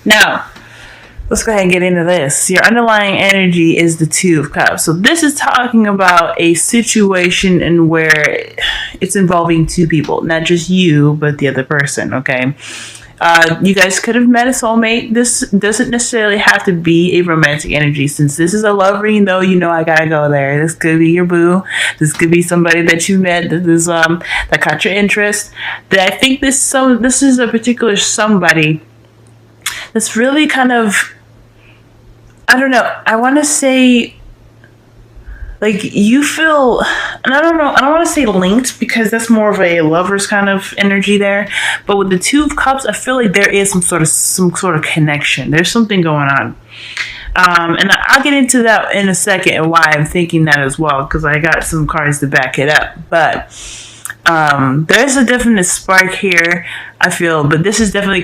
Now, let's go ahead and get into this. Your underlying energy is the Two of Cups. So this is talking about a situation in where it's involving two people, not just you, but the other person, okay? You guys could have met a soulmate. This doesn't necessarily have to be a romantic energy. Since this is a love reading, though, you know I gotta go there. This could be your boo. This could be somebody that you met that caught your interest. That I think this is a particular somebody that's really kind of, I don't know. I want to say, like, you feel, and I don't know, I don't want to say linked because that's more of a lover's kind of energy there. But with the Two of Cups, I feel like there is some sort of connection. There's something going on. And I'll get into that in a second and why I'm thinking that as well, because I got some cards to back it up. But there's a definite spark here, I feel, but this is definitely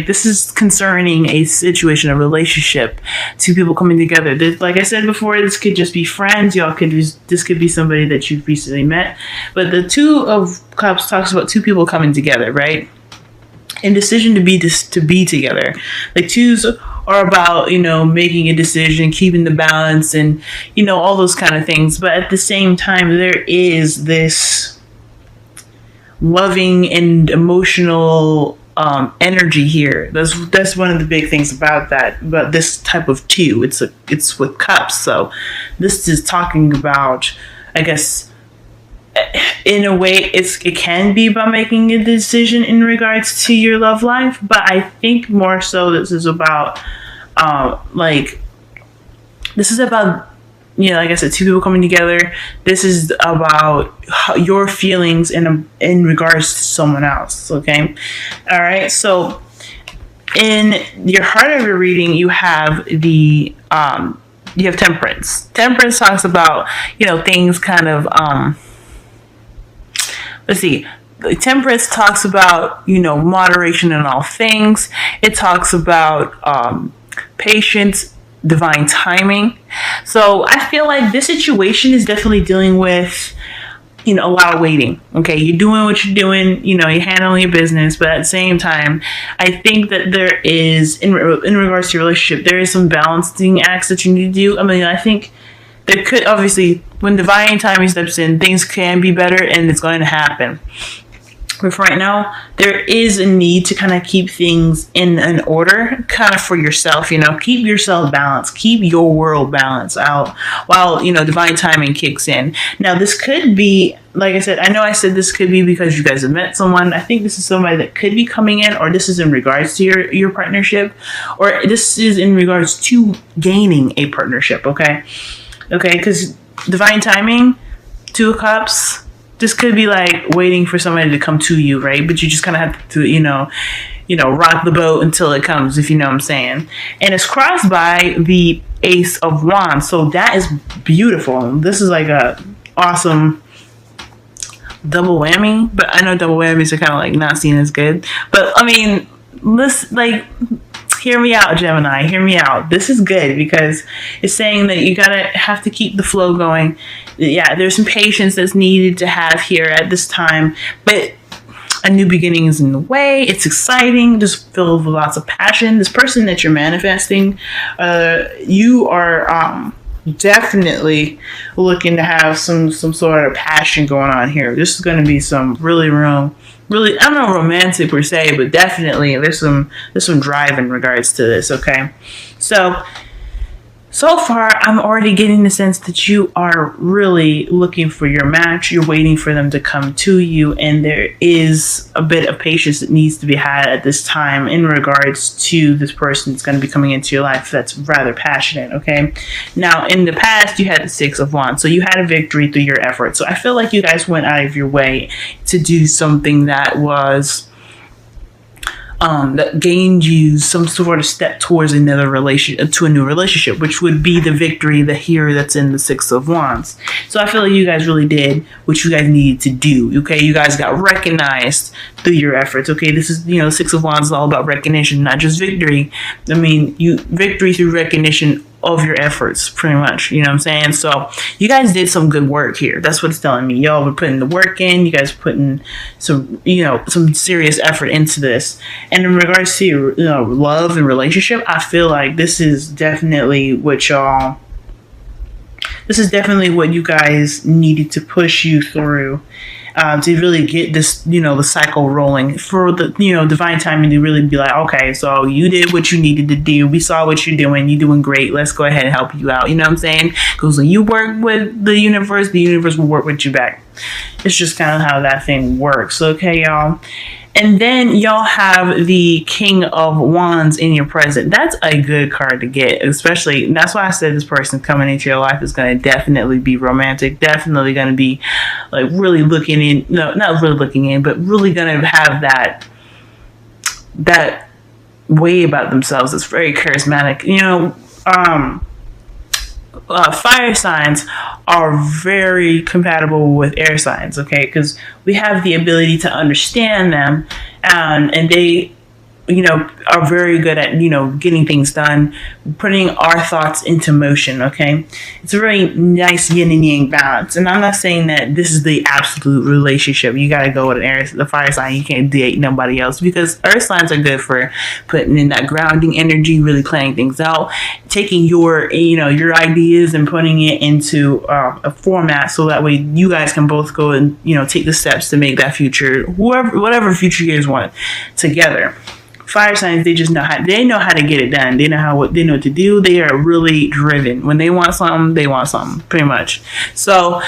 this is concerning a situation, a relationship, two people coming together. Like I said before, this could just be friends. This could be somebody that you've recently met. But the Two of Cups talks about two people coming together, right? And decision to be together. Like twos are about, making a decision, keeping the balance, and, all those kind of things. But at the same time, there is this loving and emotional energy here. That's one of the big things about this type of two. It's with cups. So this is talking about, I guess, in a way, it can be about making a decision in regards to your love life. But I think more so this is about like I said, two people coming together. This is about your feelings in regards to someone else. Okay, all right. So, in your heart of your reading, you have you have Temperance. Temperance talks about things kind of let's see. Temperance talks about moderation in all things. It talks about patience, divine timing. So I feel like this situation is definitely dealing with a lot of waiting. Okay, you're doing what you're doing, you're handling your business, but at the same time, I think that there is, in regards to your relationship, there is some balancing acts that you need to do. I mean, I think there could, obviously, when divine timing steps in, things can be better, and it's going to happen. But for right now, there is a need to kind of keep things in an order, kind of for yourself, keep yourself balanced, keep your world balanced out while, divine timing kicks in. Now, this could be, like I said, I said this could be because you guys have met someone. I think this is somebody that could be coming in, or this is in regards to your partnership, or this is in regards to gaining a partnership, okay? Okay, because divine timing, Two of Cups, this could be like waiting for somebody to come to you, right? But you just kind of have to, rock the boat until it comes, if you know what I'm saying. And it's crossed by the Ace of Wands. So that is beautiful. This is like a awesome double whammy. But I know double whammies are kind of like not seen as good. But I mean, hear me out, Gemini. Hear me out. This is good because it's saying that you have to keep the flow going. Yeah, there's some patience that's needed to have here at this time, but a new beginning is in the way. It's exciting, just filled with lots of passion. This person that you're manifesting, you are definitely looking to have some sort of passion going on here. This is going to be some really, I don't know, romantic per se, but definitely there's some drive in regards to this. Okay, so far I'm already getting the sense that you are really looking for your match. You're waiting for them to come to you, and there is a bit of patience that needs to be had at this time in regards to this person that's going to be coming into your life that's rather passionate. Okay, now in the past you had the Six of Wands, so you had a victory through your effort. So I feel like you guys went out of your way to do something that was that gained you some sort of step towards to a new relationship, which would be the victory here that's in the Six of Wands. So I feel like you guys really did what you guys needed to do. Okay, you guys got recognized through your efforts. Okay, this is the Six of Wands is all about recognition, not just victory. I mean, victory through recognition of your efforts, pretty much. You know what I'm saying? So you guys did some good work here. That's what it's telling me. Y'all were putting the work in. You guys putting some, some serious effort into this. And in regards to, love and relationship, I feel like this is definitely what you guys needed to push you through. To really get this, the cycle rolling for the, divine timing to really be like, okay, so you did what you needed to do. We saw what you're doing. You're doing great. Let's go ahead and help you out. You know what I'm saying? Because when you work with the universe will work with you back. It's just kind of how that thing works. Okay, y'all. And then y'all have the King of Wands in your present. That's a good card to get, especially, that's why I said this person coming into your life is going to definitely be romantic, definitely going to be like really looking in, no, not really looking in, but really going to have that way about themselves. It's very charismatic. Fire signs are very compatible with air signs, okay? Because we have the ability to understand them, and they, are very good at, getting things done, putting our thoughts into motion, okay? It's a very nice yin and yang balance. And I'm not saying that this is the absolute relationship. You got to go with the fire sign. You can't date nobody else, because earth signs are good for putting in that grounding energy, really planning things out, taking your ideas and putting it into a format, so that way you guys can both go and, take the steps to make that future, whatever future you guys want together. Fire signs, they know how to get it done. They know what to do. They are really driven. When they want something, pretty much. So,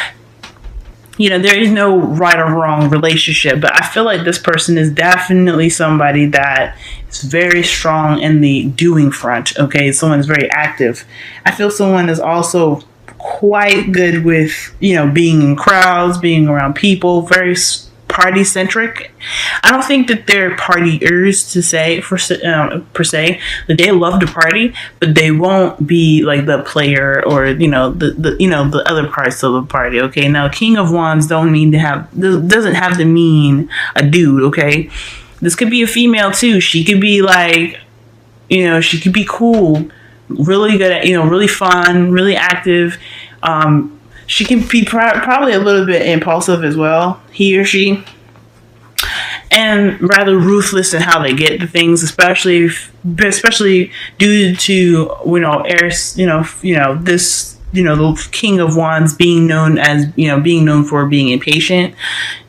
there is no right or wrong relationship, but I feel like this person is definitely somebody that is very strong in the doing front. Okay, someone's very active. I feel someone is also quite good with, being in crowds, being around people, very party centric. I don't think that they're partiers per se. That they love to party, but they won't be like the player or the other parts of the party. Okay, now King of Wands doesn't have to mean a dude. Okay, this could be a female too. She could be like, she could be cool, really good at, really fun, really active. She can be probably a little bit impulsive as well, he or she, and rather ruthless in how they get the things, especially due to this the King of Wands being known for being impatient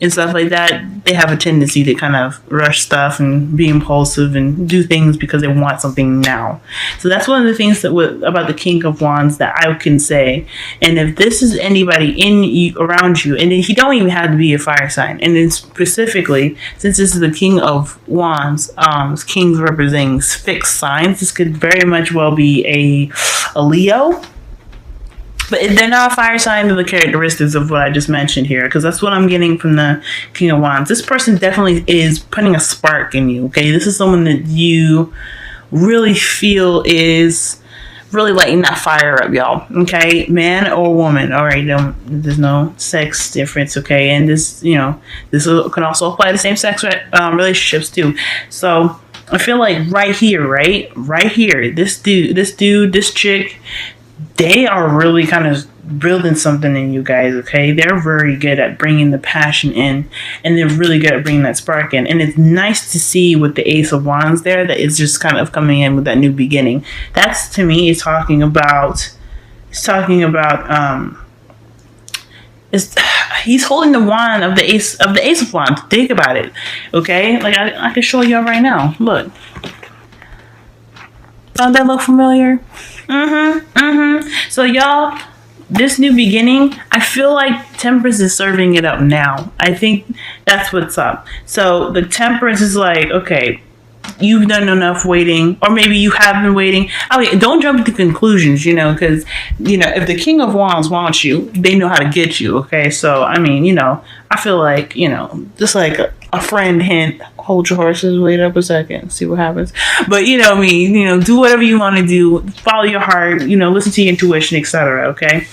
and stuff like that. They have a tendency to kind of rush stuff and be impulsive and do things because they want something now. So that's one of the things about the King of Wands that I can say. And if this is anybody around you, and he don't even have to be a fire sign, and then specifically, since this is the King of Wands, kings representing fixed signs, this could very much well be a Leo. But they're not a fire sign of the characteristics of what I just mentioned here, because that's what I'm getting from the King of Wands. This person definitely is putting a spark in you, okay? This is someone that you really feel is really lighting that fire up, y'all, okay? Man or woman, all right? There's no sex difference, okay? And this can also apply to same-sex relationships, too. So I feel like right here, this chick, they are really kind of building something in you guys, okay? They're very good at bringing the passion in, and they're really good at bringing that spark in. And it's nice to see with the Ace of Wands there that it's just kind of coming in with that new beginning. That's, to me, he's talking about he's holding the wand of the Ace of Wands. Think about it, okay? Like I can show y'all right now. Look. Don't that look familiar? So y'all, this new beginning, I feel like Temperance is serving it up now. I think that's what's up. So the Temperance is like, okay, you've done enough waiting, or maybe you have been waiting. Okay, don't jump to conclusions, because, if the King of Wands wants you, they know how to get you, okay? So, I mean, I feel like, just like a friend hint, hold your horses, wait up a second, see what happens. But, do whatever you want to do, follow your heart, listen to your intuition, etc., okay?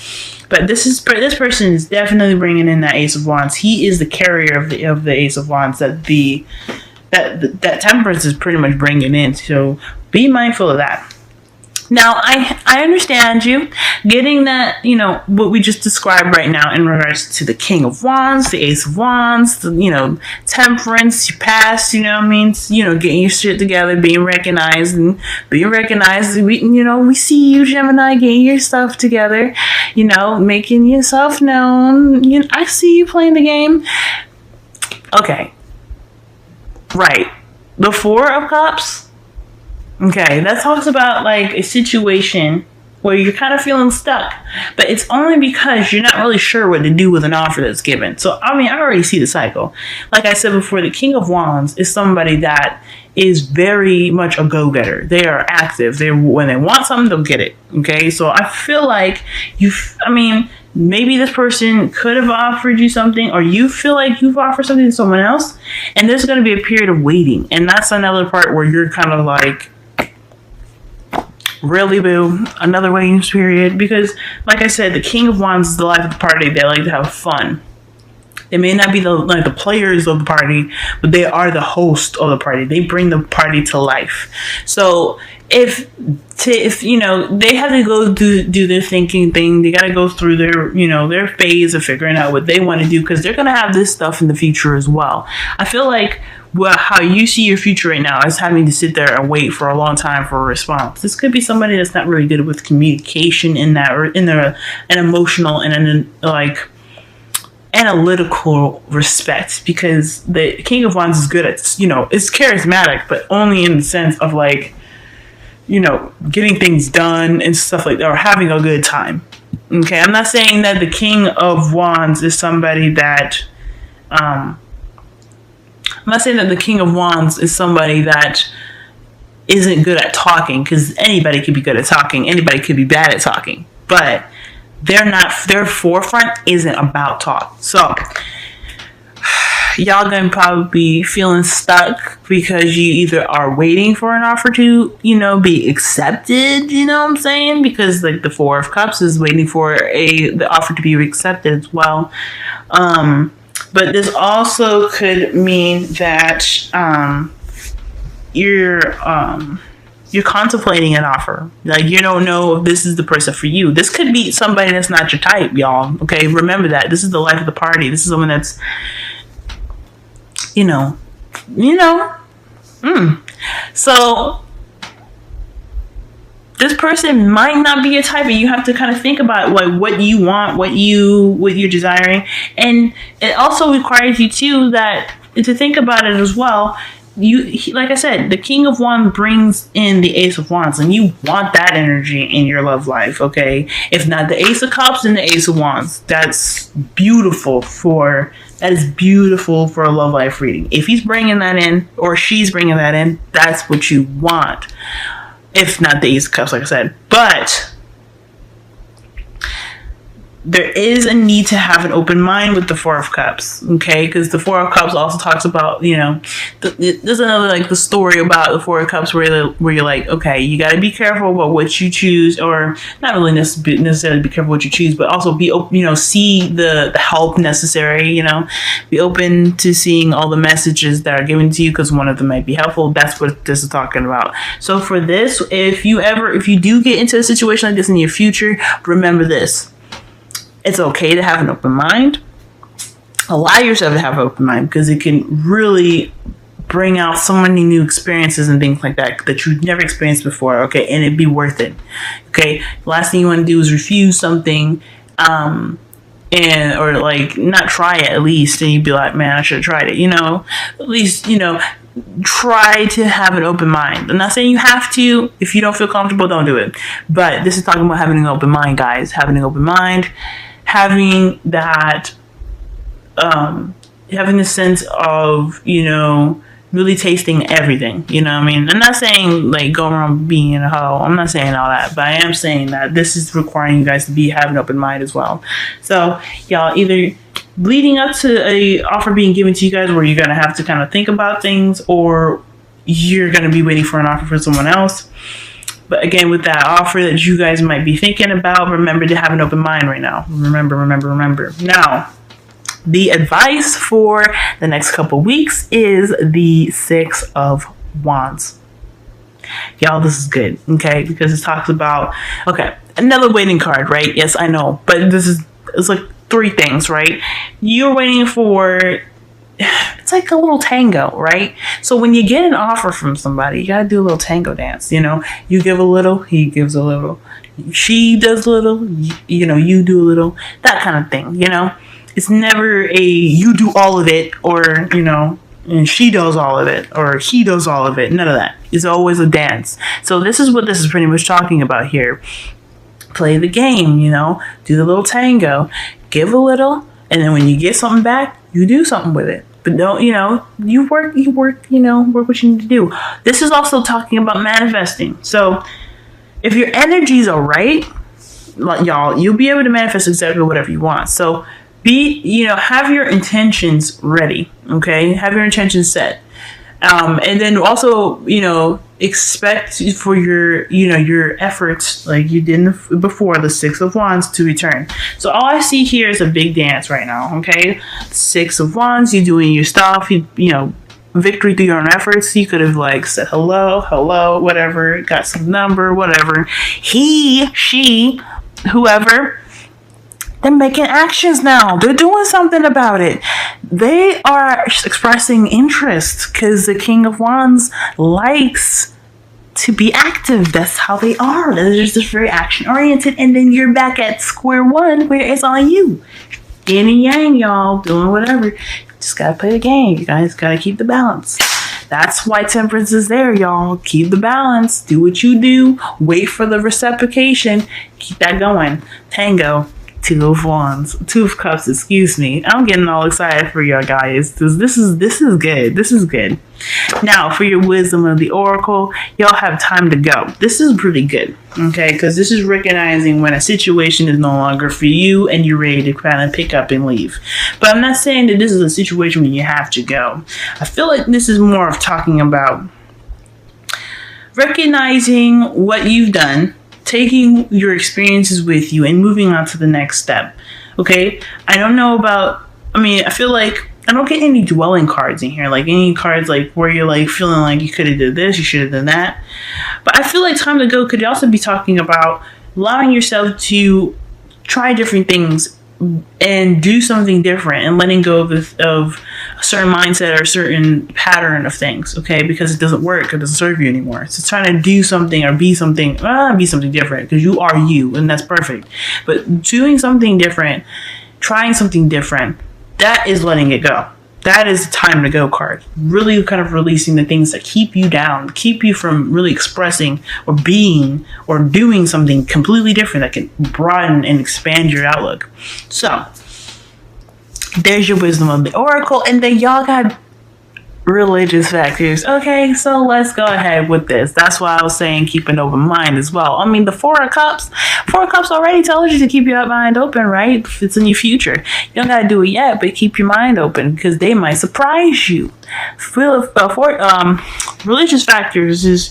But this person is definitely bringing in that Ace of Wands. He is the carrier of the Ace of Wands that Temperance is pretty much bringing in. So be mindful of that. Now, I understand you getting that, what we just described right now in regards to the King of Wands, the Ace of Wands, the, temperance, your past, means, getting your shit together, being recognized. We see you, Gemini, getting your stuff together, making yourself known. I see you playing the game. Okay. Right. The Four of Cups. Okay, that talks about like a situation where you're kind of feeling stuck, but it's only because you're not really sure what to do with an offer that's given. So, I already see the cycle. Like I said before, the King of Wands is somebody that is very much a go-getter. They are active. When they want something, they'll get it. Okay, so I feel like maybe this person could have offered you something, or you feel like you've offered something to someone else, and there's going to be a period of waiting. And that's another part where you're kind of like, really, boo? Another waiting period? Because, like I said, the King of Wands is the life of the party. They like to have fun. They may not be the players of the party, but they are the host of the party. They bring the party to life. So if they have to go do their thinking thing, they got to go through their phase of figuring out what they want to do, because they're going to have this stuff in the future as well. I feel like how you see your future right now is having to sit there and wait for a long time for a response. This could be somebody that's not really good with communication in an emotional and an analytical respect, because the King of Wands is good at, it's charismatic, but only in the sense of getting things done and stuff like that, or having a good time. Okay, I'm not saying that the King of Wands is somebody that, I'm not saying that the King of Wands is somebody that isn't good at talking, because anybody could be good at talking, anybody could be bad at talking, but their forefront isn't about talk. So y'all gonna probably be feeling stuck because you either are waiting for an offer to, be accepted, you know what I'm saying? Because like the Four of Cups is waiting for the offer to be accepted as well. But this also could mean that you're contemplating an offer. Like, you don't know if this is the person for you. This could be somebody that's not your type, y'all. Okay, remember that. This is the life of the party. This is someone that's, So this person might not be your type, and you have to kind of think about like what you want, what you're desiring, and it also requires you too to think about it as well. Like I said, the King of Wands brings in the Ace of Wands, and you want that energy in your love life, okay? If not the Ace of Cups, then the Ace of Wands. That is beautiful for a love life reading. If he's bringing that in, or she's bringing that in, that's what you want. If not the Ace of Cups, like I said. But there is a need to have an open mind with the Four of Cups, okay? Because the Four of Cups also talks about, there's another the story about the Four of Cups where you're like, okay, you got to be careful about what you choose, or not really necessarily be careful what you choose, but also be open, see the help necessary, be open to seeing all the messages that are given to you, because one of them might be helpful. That's what this is talking about. So for this, if you do get into a situation like this in your future, remember this. It's okay to have an open mind. Allow yourself to have an open mind, because it can really bring out so many new experiences and things like that you've never experienced before, okay? And it'd be worth it, okay? The last thing you want to do is refuse something, or not try it at least, and you'd be like, man, I should have tried it, At least, try to have an open mind. I'm not saying you have to. If you don't feel comfortable, don't do it. But this is talking about having an open mind, guys. Having an open mind. Having that, having the sense of, really tasting everything, I'm not saying go around being in a hoe. I'm not saying all that, but I am saying that this is requiring you guys to have an open mind as well. So y'all, either leading up to a offer being given to you guys where you're going to have to kind of think about things, or you're going to be waiting for an offer from someone else. But again, with that offer that you guys might be thinking about, remember to have an open mind right now. Remember. Now, the advice for the next couple weeks is the Six of Wands. Y'all, this is good, okay? Because it talks about, okay, another waiting card, right? Yes, I know, but it's like 3 things, right? You're waiting for, it's like a little tango, right? So when you get an offer from somebody, you gotta do a little tango dance, you know? You give a little, he gives a little. She does a little, you know, you do a little, that kind of thing, you know? It's never a you do all of it, or, you know, and she does all of it, or he does all of it. None of that. It's always a dance. So this is what this is pretty much talking about here. Play the game, you know, do the little tango, give a little, and then when you get something back, you do something with it. But don't, you know, you work, you know, work what you need to do. This is also talking about manifesting. So if your energies are right, like y'all, you'll be able to manifest exactly whatever you want. So have your intentions ready, okay? Have your intentions set. And then also, you know, expect for your efforts, like you did before, the 6 of Wands to return. So all I see here is a big dance right now, okay? 6 of Wands, you're doing your stuff, you know, victory through your own efforts. You could have like said hello, whatever, got some number, whatever. He, she, whoever, they're making actions now. They're doing something about it. They are expressing interest because the King of Wands likes to be active. That's how they are. They're just very action oriented. And then you're back at square one where it's on you. Yin and yang, y'all, doing whatever. Just gotta play the game. You guys gotta keep the balance. That's why temperance is there, y'all. Keep the balance. Do what you do. Wait for the reciprocation. Keep that going. Tango. 2 of Wands, 2 of Cups, excuse me. I'm getting all excited for y'all guys. This is good. This is good. Now, for your wisdom of the Oracle, y'all have time to go. This is pretty good, okay? Because this is recognizing when a situation is no longer for you and you're ready to kind of pick up and leave. But I'm not saying that this is a situation where you have to go. I feel like this is more of talking about recognizing what you've done, taking your experiences with you and moving on to the next step. Okay? I don't know about, I feel like I don't get any dwelling cards in here, like any cards like where you're like feeling like you could have did this, you should have done that. But I feel like time to go could also be talking about allowing yourself to try different things and do something different and letting go of a certain mindset or a certain pattern of things, okay? Because it doesn't work, it doesn't serve you anymore. So trying to do something or be something different, because you are you, and that's perfect. But doing something different, trying something different, that is letting it go. That is the time to go card. Really kind of releasing the things that keep you down, keep you from really expressing or being or doing something completely different that can broaden and expand your outlook. So there's your wisdom of the Oracle. And then y'all got religious factors. Okay, so let's go ahead with this. That's why I was saying keep an open mind as well. I mean, the 4 of Cups already tells you to keep your mind open, right? It's in your future. You don't gotta do it yet, but keep your mind open because they might surprise you. Religious factors is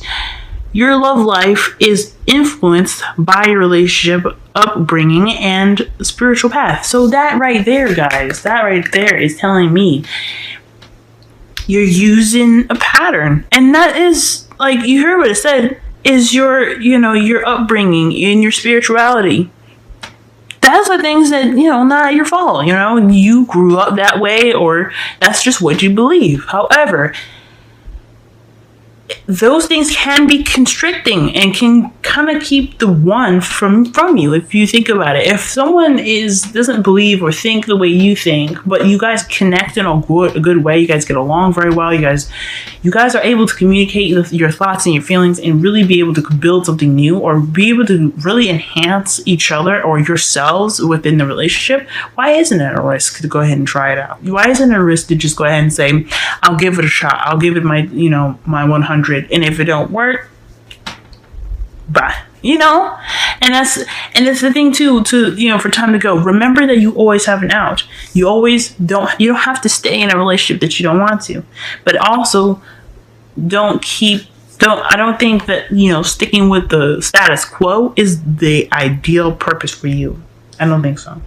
your love life is influenced by your relationship, upbringing, and spiritual path. So that right there, guys, that right there is telling me you're using a pattern. And that is, like, you heard what it said, is your upbringing and your spirituality. That's the things that, not your fault. You grew up that way, or that's just what you believe. However, those things can be constricting and can kind of keep the one from you if you think about it. If someone doesn't believe or think the way you think, but you guys connect in a good way, you guys get along very well, you guys are able to communicate your thoughts and your feelings and really be able to build something new or be able to really enhance each other or yourselves within the relationship, why isn't it a risk to go ahead and try it out? Why isn't it a risk to just go ahead and say, I'll give it a shot, I'll give it my 100, and if it don't work, bye. And that's the thing too, for time to go. Remember that you always have an out. You don't have to stay in a relationship that you don't want to. But also I don't think that, sticking with the status quo is the ideal purpose for you. I don't think so.